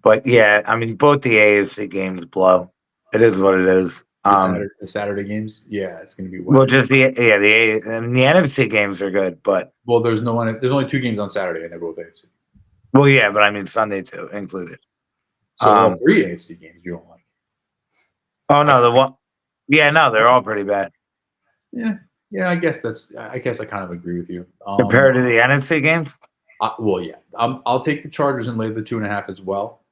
But yeah, I mean, both the AFC games blow. It is what it is. The Saturday games, yeah, it's going to be. Well, just the NFC games are good, but there's only 2 games on Saturday, and they're both AFC. Well, yeah, but I mean Sunday too included. So all 3 AFC games you don't like? Oh no, Yeah, no, they're all pretty bad Yeah. I guess I kind of agree with you. compared to the NFC games. Well, yeah. I'll take the Chargers and lay the 2.5 as well.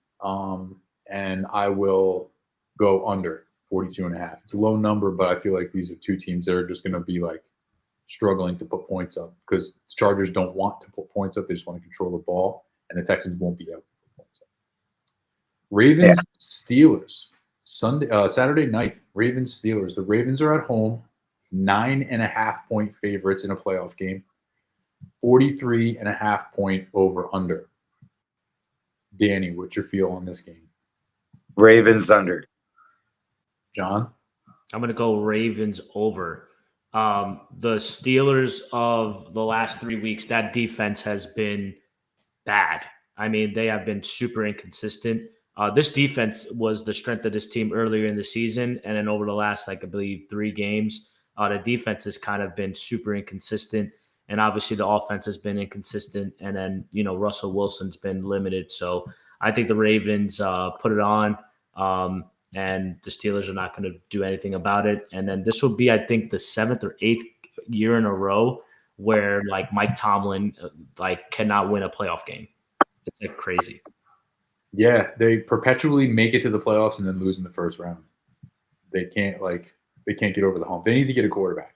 And I will go under 42.5. It's a low number, but I feel like these are two teams that are just going to be like struggling to put points up because the Chargers don't want to put points up. They just want to control the ball, and the Texans won't be able to put points up. Ravens, Steelers, Saturday night. Ravens, Steelers. The Ravens are at home, 9.5-point favorites in a playoff game. 43.5-point over under. Danny, what's your feel on this game? Ravens under. John? I'm going to go Ravens over. The Steelers of the last 3 weeks, that defense has been bad. I mean, they have been super inconsistent. This defense was the strength of this team earlier in the season. And then over the last, I believe, 3 games, the defense has kind of been super inconsistent. And obviously the offense has been inconsistent. And then, Russell Wilson's been limited. So I think the Ravens put it on. And the Steelers are not going to do anything about it. And then this will be, I think, the 7th or 8th year in a row where Mike Tomlin cannot win a playoff game. It's crazy. Yeah, they perpetually make it to the playoffs and then lose in the first round. They can't get over the hump. They need to get a quarterback.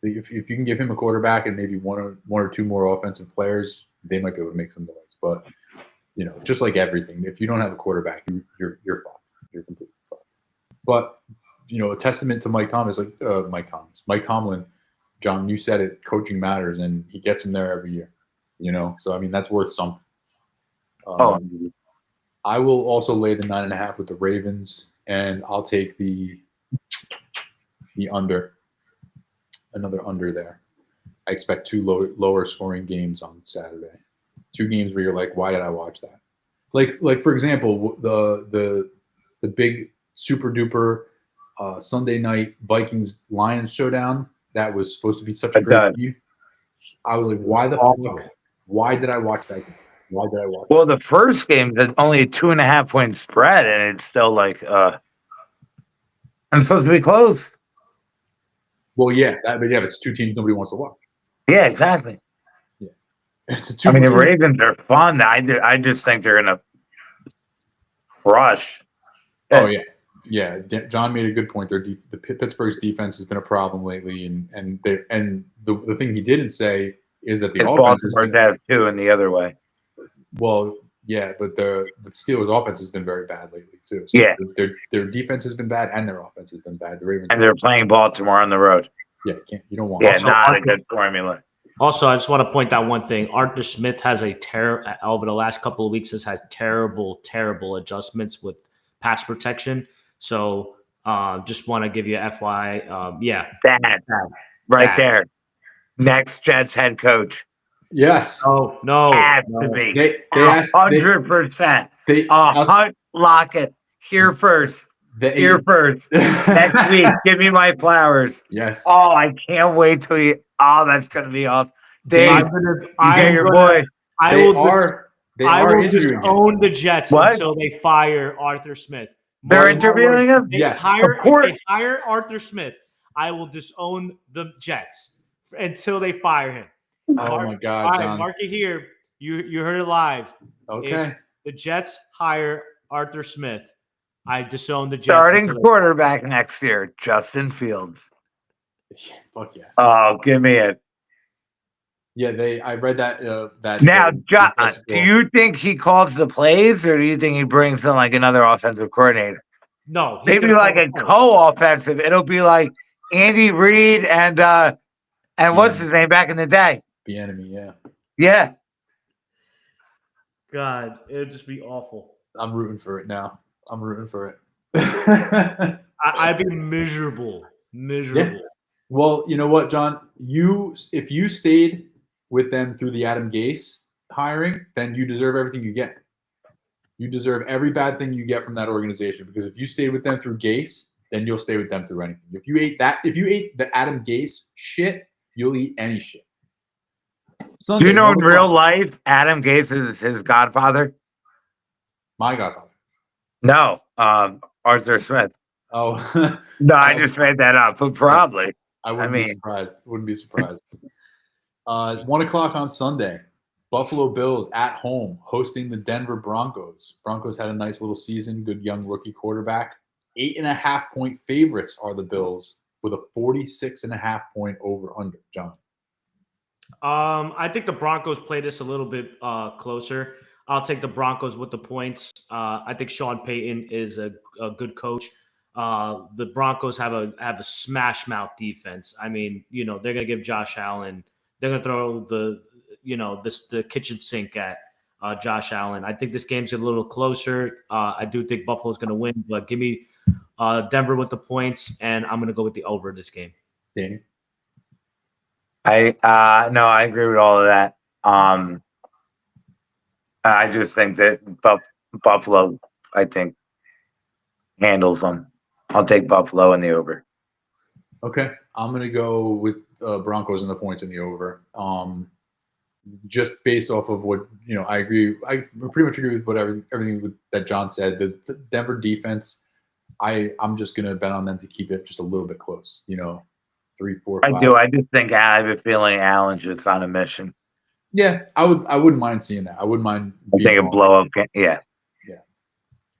If you can give him a quarterback and maybe one or two more offensive players, they might be able to make some noise. But just like everything, if you don't have a quarterback, you're fucked. You're completely fucked. But a testament to Mike Tomlin. John, you said it. Coaching matters, and he gets him there every year. So I mean that's worth something. I will also lay the 9.5 with the Ravens, and I'll take the under. Another under there. I expect 2 lower scoring games on Saturday. 2 games where you're like, why did I watch that? Like for example, the big super duper Sunday night Vikings Lions showdown that was supposed to be such a great game. I was like, why the fuck? Why did I watch that game? Why did I watch? Well, the first game is only a 2.5-point spread, and it's still I'm supposed to be close. Well, yeah, but it's 2 teams nobody wants to watch. Yeah, exactly. Yeah, it's the Ravens are fun. I just think they're gonna crush. Oh yeah. John made a good point there. The Pittsburgh's defense has been a problem lately, and the thing he didn't say is that the offense has been bad too, and the other way. Well, yeah, but the Steelers' offense has been very bad lately too. So yeah, their defense has been bad, and their offense has been bad. The Ravens and they're playing Baltimore on the road. Yeah, you don't want. Yeah, not a good formula. Also, I just want to point out one thing. Arthur Smith has over the last couple of weeks has had terrible adjustments with pass protection. So just want to give you FYI. Bad. Right there. Next Jets head coach. Yes. Oh no. Has to be. They asked 100%. Lock it here first. Here first. Next week, give me my flowers. Yes. Oh, I can't wait till you. Oh, that's gonna be awesome. Dave, your boy. I will just own the Jets until they fire Arthur Smith. They're interviewing him? Yes. If they hire Arthur Smith, I will disown the Jets until they fire him. Oh my God, all John. right, mark it here. You heard it live. Okay. If the Jets hire Arthur Smith, I disown the Jets. Starting quarterback next year, Justin Fields. Fuck yeah. Oh, give me it. Yeah, I read that. Now, John, do you think he calls the plays, or do you think he brings in another offensive coordinator? No, maybe a co-offensive. It'll be like Andy Reid and what's his name back in the day? Bieniemy, yeah. Yeah. God, it would just be awful. I'm rooting for it now. I'm rooting for it. I'd be miserable. Yeah. Well, you know what, John? If you stayed with them through the Adam Gase hiring, then you deserve everything you get. You deserve every bad thing you get from that organization, because if you stayed with them through Gase, then you'll stay with them through anything. If you ate the Adam Gase shit, you'll eat any shit. Sunday, do you know in real life Adam Gase is his godfather? My godfather. No, Arthur Smith. Oh, No, I just made that up, but probably. I wouldn't be mean- surprised. Wouldn't be surprised. 1 o'clock on Sunday. Buffalo Bills at home hosting the Denver Broncos. Broncos had a nice little season. Good young rookie quarterback. 8.5-point favorites are the Bills with a 46.5-point over under. John. I think the Broncos play this a little bit closer. I'll take the Broncos with the points. I think Sean Payton is a good coach. The Broncos have a smash mouth defense. I mean, they're gonna give Josh Allen. They're gonna throw the kitchen sink at Josh Allen. I think this game's a little closer. I do think Buffalo's gonna win, but give me Denver with the points, and I'm gonna go with the over this game. Danny. No, I agree with all of that. I just think that Buffalo, I think, handles them. I'll take Buffalo in the over. Okay, I'm gonna go with Broncos and the points in the over. Just based off of what I agree. I pretty much agree with everything that John said. The Denver defense, I'm just gonna bet on them to keep it just a little bit close. 3, 4, 5. I do. I just think I have a feeling Allen's just on a mission. Yeah, I wouldn't mind seeing that. I wouldn't mind. I think a blow up. Yeah. Yeah.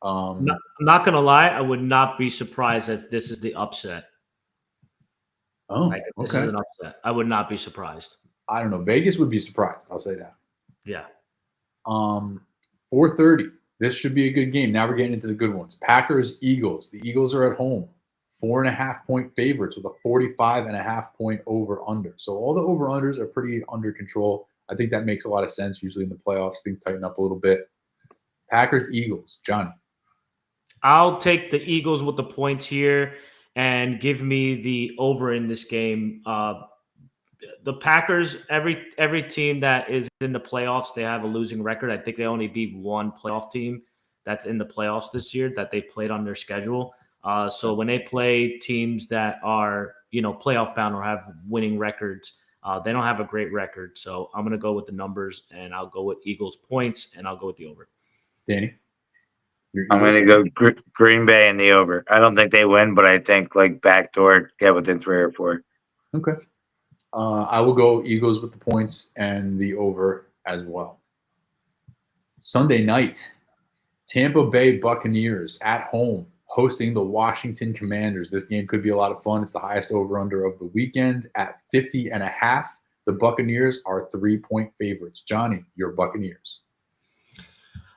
I'm not gonna lie. I would not be surprised if this is the upset. Oh, Like, if this okay. is an upset. I would not be surprised. I don't know. Vegas would be surprised. I'll say that. Yeah. 4:30. This should be a good game. Now we're getting into the good ones. Packers, Eagles. The Eagles are at home. 4.5-point favorites with a 45.5-point over under. So all the over unders are pretty under control. I think that makes a lot of sense. Usually in the playoffs, things tighten up a little bit. Packers, Eagles. Johnny. I'll take the Eagles with the points here and give me the over in this game. The Packers, every team that is in the playoffs, they have a losing record. I think they only beat one playoff team that's in the playoffs this year that they played on their schedule. So when they play teams that are, playoff bound or have winning records, they don't have a great record. So I'm going to go with the numbers, and I'll go with Eagles points, and I'll go with the over. Danny. I'm going to go Green Bay in the over. I don't think they win, but I think backdoor get within 3 or 4. Okay. I will go Eagles with the points and the over as well. Sunday night, Tampa Bay Buccaneers at home hosting the Washington Commanders. This game could be a lot of fun. It's the highest over-under of the weekend at 50.5. The Buccaneers are 3-point favorites. Johnny, your Buccaneers.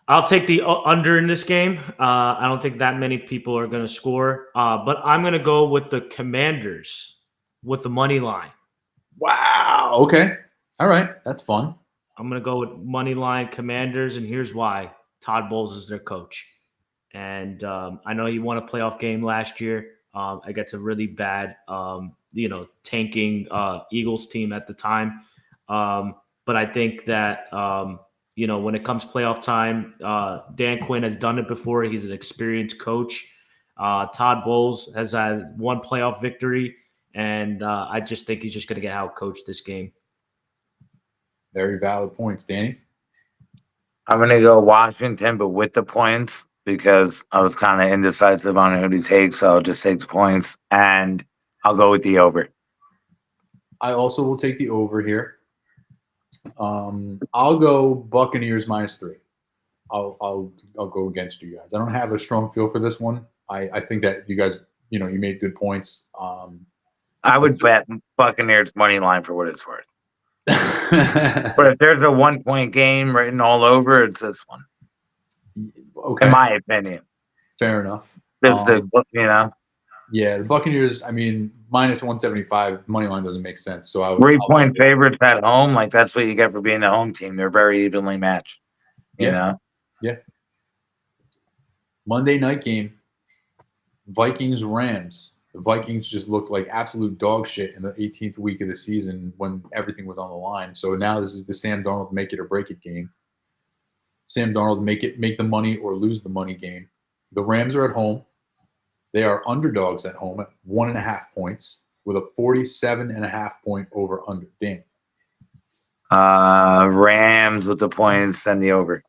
I'll take the under in this game. I don't think that many people are going to score, but I'm going to go with the Commanders with the money line. Wow. Okay. All right. That's fun. I'm going to go with money line Commanders, and here's why. Todd Bowles is their coach. And I know he won a playoff game last year against a really bad, tanking Eagles team at the time. But I think that, when it comes playoff time, Dan Quinn has done it before. He's an experienced coach. Todd Bowles has had one playoff victory, and I just think he's just going to get out-coached this game. Very valid points. Danny? I'm going to go Washington, but with the points, because I was kind of indecisive on who to take, so I'll just take the points, and I'll go with the over. I also will take the over here. I'll go Buccaneers -3. I'll go against you guys. I don't have a strong feel for this one. I think that you guys, you made good points. I would bet Buccaneers money line for what it's worth. But if there's a 1-point game written all over, it's this one. Okay. In my opinion. Fair enough. Yeah, the Buccaneers, -175 money line doesn't make sense. So 3-point favorites at home, that's what you get for being the home team. They're very evenly matched. You know? Yeah. Monday night game, Vikings-Rams. The Vikings just looked like absolute dog shit in the 18th week of the season when everything was on the line. So now this is the Sam Darnold make it or break it game. Sam Darnold make the money or lose the money game. The Rams are at home. They are underdogs at home at 1.5 points with a 47.5-point over under. Dan. Rams with the points and the over.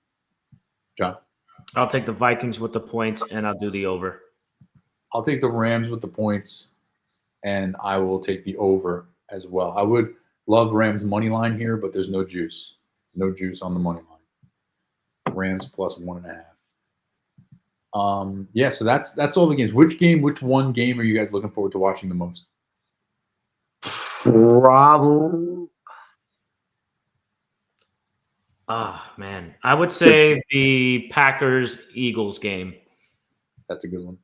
John. I'll take the Vikings with the points, and I'll do the over. I'll take the Rams with the points, and I will take the over as well. I would love Rams money line here, but there's no juice. No juice on the money line. Rams plus 1.5. Yeah, so that's all the games. Which one game are you guys looking forward to watching the most? Probably. Man. I would say the Packers-Eagles game. That's a good one.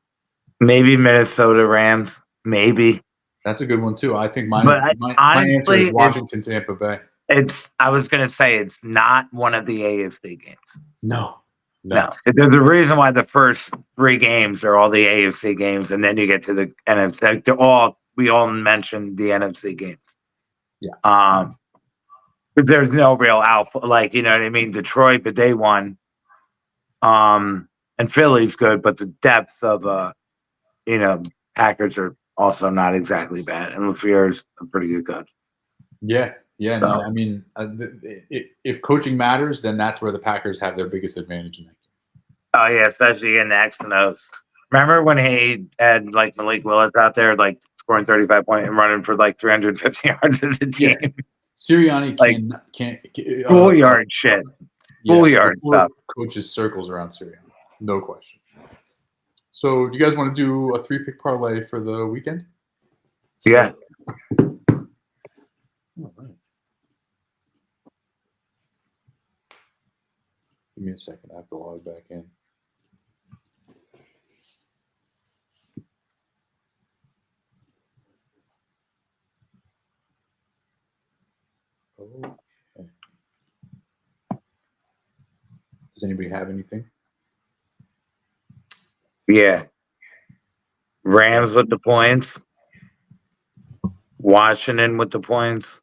Maybe Minnesota Rams. Maybe. That's a good one too. I think my answer is honestly, Washington, Tampa Bay. I was gonna say it's not one of the AFC games. No. There's a reason why the first 3 games are all the AFC games, and then you get to the NFC. We all mentioned the NFC games. Yeah. But there's no real alpha, like, you know what I mean? Detroit, but they won. And Philly's good, but the depth of Packers are also not exactly bad, and LaFleur's a pretty good coach. Yeah. No, I mean, if coaching matters, then that's where the Packers have their biggest advantage in that game. Oh yeah, especially in the X and O's. Remember when he had like Malik Willis out there, like scoring 35 points and running for like 350 yards as a team? Yeah. Sirianni can't schoolyard shit. Schoolyard stuff. Coaches circles around Sirianni, no question. So, do you guys want to do a 3-pick parlay for the weekend? Yeah. All right. Give me a second. I have to log back in. Okay. Does anybody have anything? Yeah. Rams with the points. Washington with the points.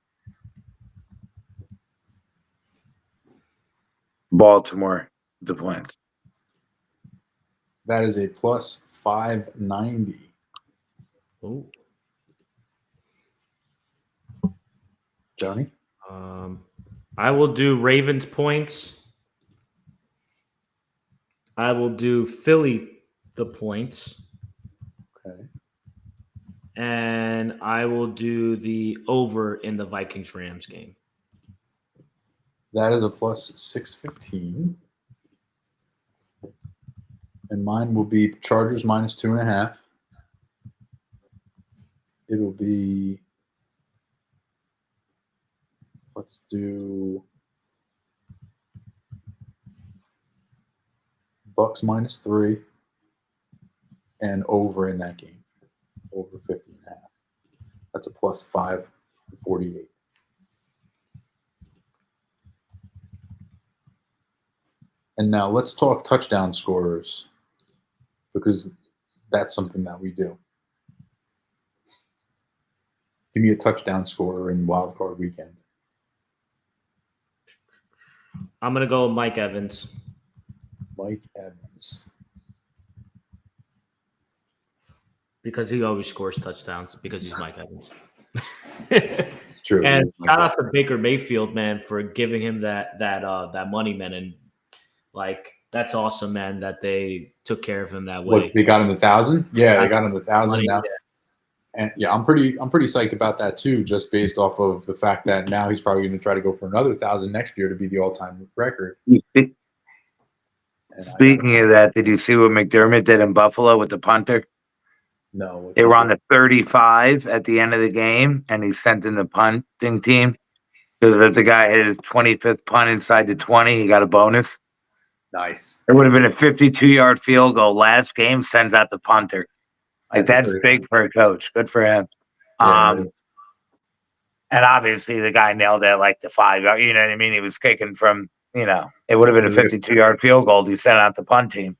Baltimore with the points. That is a plus 590. Oh. Johnny? I will do Ravens points. I will do Philly the points. Okay. And I will do the over in the Vikings-Rams game. That is a plus 615. And mine will be Chargers minus 2.5. It'll be, let's do Bucks minus 3 and over in that game. Over 50.5. That's a plus 548. And now let's talk touchdown scorers, because that's something that we do. Give me a touchdown scorer in Wild Card Weekend. I'm going to go with Mike Evans. Mike Evans. Because he always scores touchdowns because he's Mike Evans. It's true. And shout out to Baker Mayfield, man, for giving him that money, man. And like, that's awesome, man, that they took care of him that way. What, they got him 1,000? Yeah, they got him 1,000 now. Yeah. And yeah, I'm pretty psyched about that too, just based off of the fact that now he's probably going to try to go for another 1,000 next year to be the all-time record. Speaking of that, did you see what McDermott did in Buffalo with the punter? No. They were on the 35 at the end of the game, and he sent in the punting team because if the guy hit his 25th punt inside the 20, he got a bonus. Nice. It would have been a 52-yard field goal. Last game sends out the punter. Like, that's big for a coach. Good for him. Yeah, and obviously the guy nailed it like the 5-yard. You know what I mean? He was kicking from, it would have been a 52-yard field goal. He sent out the punt team.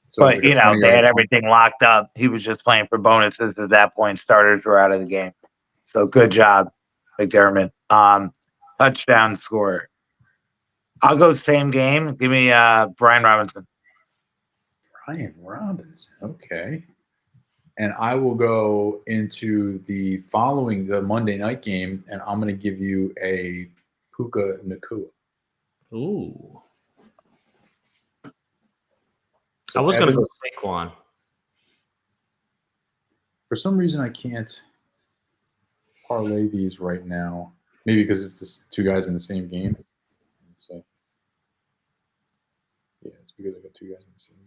So but, they had everything locked up. He was just playing for bonuses at that point. Starters were out of the game. So good job, McDermott. Touchdown scorer. I'll go same game. Give me Brian Robinson. Brian Robinson. Okay. And I will go into the Monday night game, and I'm going to give you a Puka Nacua. Ooh. So I was going to go Saquon. For some reason, I can't parlay these right now. Maybe because it's just two guys in the same game. So, yeah, it's because I got two guys in the same game.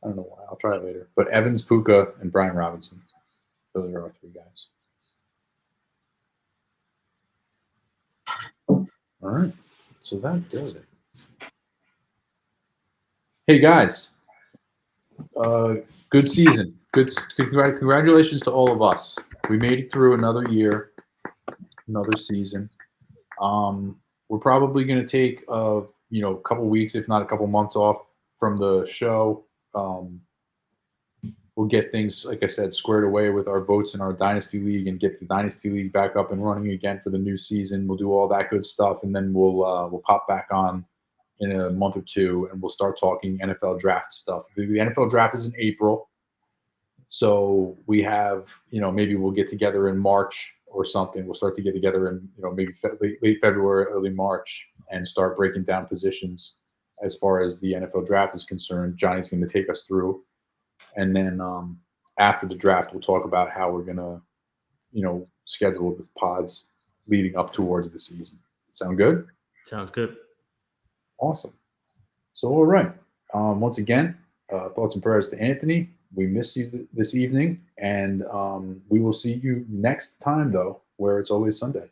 I don't know why. I'll try it later. But Evans, Puka, and Brian Robinson. Those are our three guys. All right. So that does it. Hey, guys. Good season. Congratulations to all of us. We made it through another year, another season. We're probably going to take a couple weeks, if not a couple months off from the show. We'll get things, like I said, squared away with our votes in our Dynasty League and get the Dynasty League back up and running again for the new season. We'll do all that good stuff, and then we'll pop back on in a month or two, and we'll start talking NFL draft stuff. The NFL draft is in April, so we have, maybe we'll get together in March or something. We'll start to get together in, maybe late February, early March, and start breaking down positions as far as the NFL draft is concerned. Johnny's going to take us through. And then after the draft, we'll talk about how we're going to, schedule the pods leading up towards the season. Sound good? Sounds good. Awesome. So, all right. Once again, thoughts and prayers to Anthony. We missed you this evening, and we will see you next time, though, where it's always Sunday.